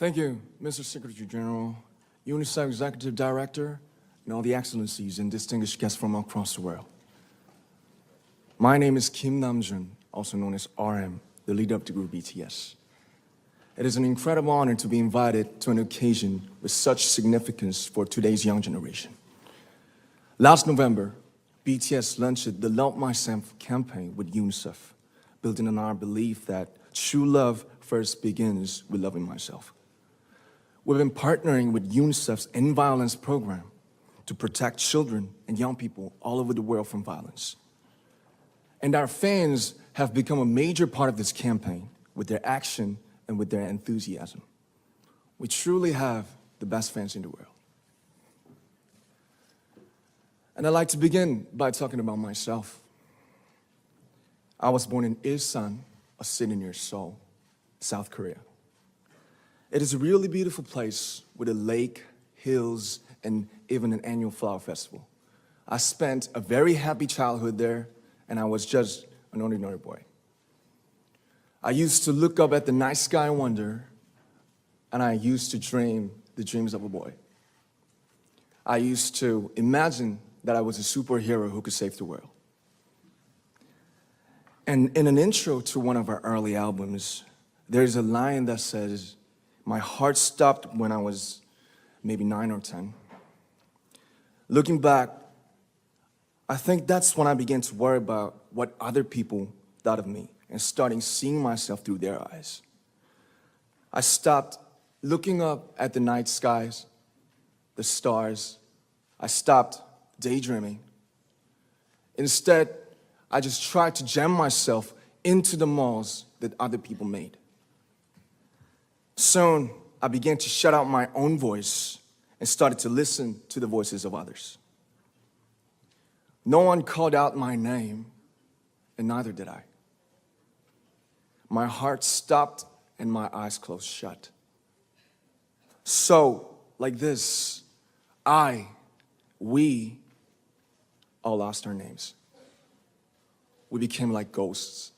Thank you, Mr. Secretary General, UNICEF Executive Director, and all the excellencies and distinguished guests from across the world. My name is Kim Namjoon, also known as RM, the leader of the group BTS. It is an incredible honor to be invited to an occasion with such significance for today's young generation. Last November, BTS launched the Love Myself campaign with UNICEF, building on our belief that true love first begins with loving myself. We've been partnering with UNICEF's End Violence program to protect children and young people all over the world from violence. And our fans have become a major part of this campaign with their action and with their enthusiasm. We truly have the best fans in the world. And I'd like to begin by talking about myself. I was born in Ilsan, a city near Seoul, South Korea. It is a really beautiful place with a lake, hills, and even an annual flower festival. I spent a very happy childhood there, and I was just an ordinary boy. I used to look up at the night sky and wonder, and I used to dream the dreams of a boy. I used to imagine that I was a superhero who could save the world. And in an intro to one of our early albums, there's a line that says, "My heart stopped when I was maybe 9 or 10. Looking back, I think that's when I began to worry about what other people thought of me and starting seeing myself through their eyes. I stopped looking up at the night skies, the stars. I stopped daydreaming. Instead, I just tried to jam myself into the malls that other people made. Soon, I began to shut out my own voice and started to listen to the voices of others. No one called out my name, and neither did I. My heart stopped and my eyes closed shut. So, like this, we all lost our names. We became like ghosts.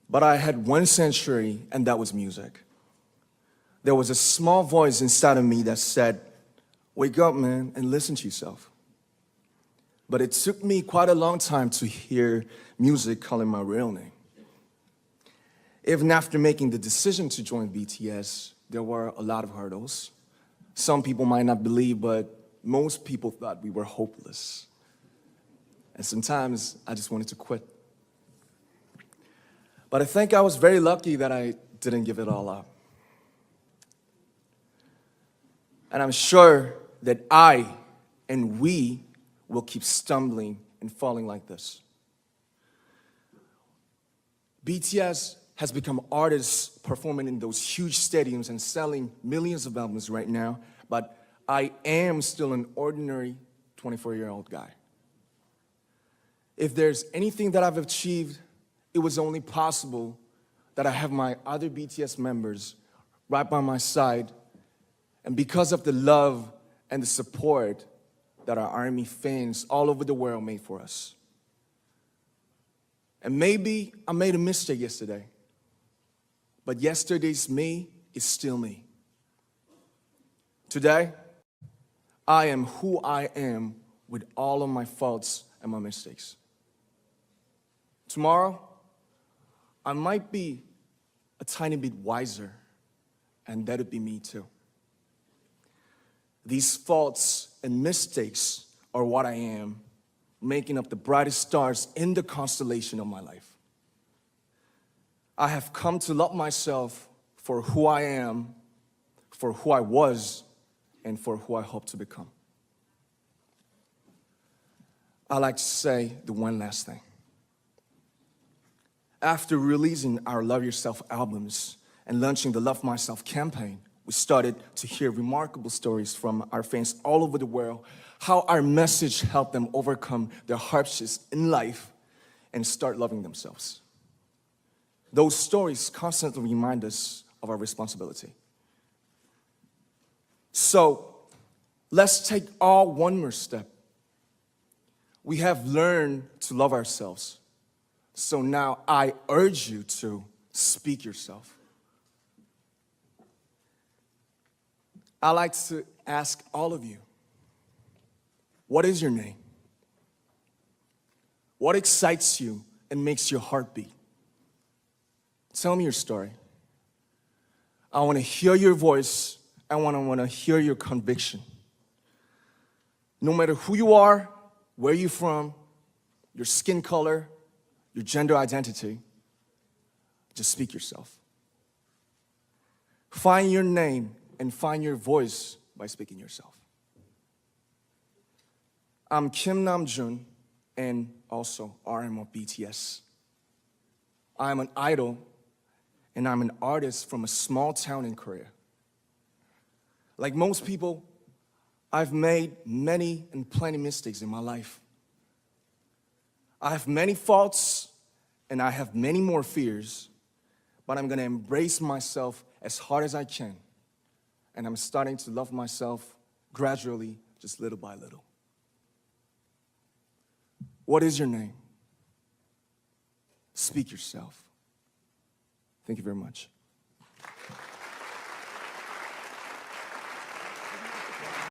But I had one sanctuary, and that was music. There was a small voice inside of me that said, "Wake up, man, and listen to yourself." But it took me quite a long time to hear music calling my real name. Even after making the decision to join BTS, there were a lot of hurdles. Some people might not believe, but most people thought we were hopeless. And sometimes I just wanted to quit. But I think I was very lucky that I didn't give it all up. And I'm sure that I and we will keep stumbling and falling like this. BTS has become artists performing in those huge stadiums and selling millions of albums right now, but I am still an ordinary 24-year-old guy. If there's anything that I've achieved, it was only possible that I have my other BTS members right by my side, and because of the love and the support that our ARMY fans all over the world made for us. And maybe I made a mistake yesterday, but yesterday's me is still me. Today, I am who I am with all of my faults and my mistakes. Tomorrow, I might be a tiny bit wiser, and that'd be me too. These faults and mistakes are what I am, making up the brightest stars in the constellation of my life. I have come to love myself for who I am, for who I was, and for who I hope to become. I like to say the one last thing. After releasing our Love Yourself albums and launching the Love Myself campaign, we started to hear remarkable stories from our fans all over the world, how our message helped them overcome their hardships in life and start loving themselves. Those stories constantly remind us of our responsibility. So, let's take all one more step. We have learned to love ourselves. So now I urge you to speak yourself. I like to ask all of you, what is your name? What excites you and makes your heart beat? Tell me your story. I want to hear your voice. I want to hear your conviction. No matter who you are, where you're from, your skin color, your gender identity, just speak yourself. Find your name and find your voice by speaking yourself. I'm Kim Namjoon and also RM of BTS. I'm an idol and I'm an artist from a small town in Korea. Like most people, I've made many and plenty mistakes in my life. I have many faults and I have many more fears, but I'm gonna embrace myself as hard as I can. And I'm starting to love myself gradually, just little by little. What is your name? Speak yourself. Thank you very much.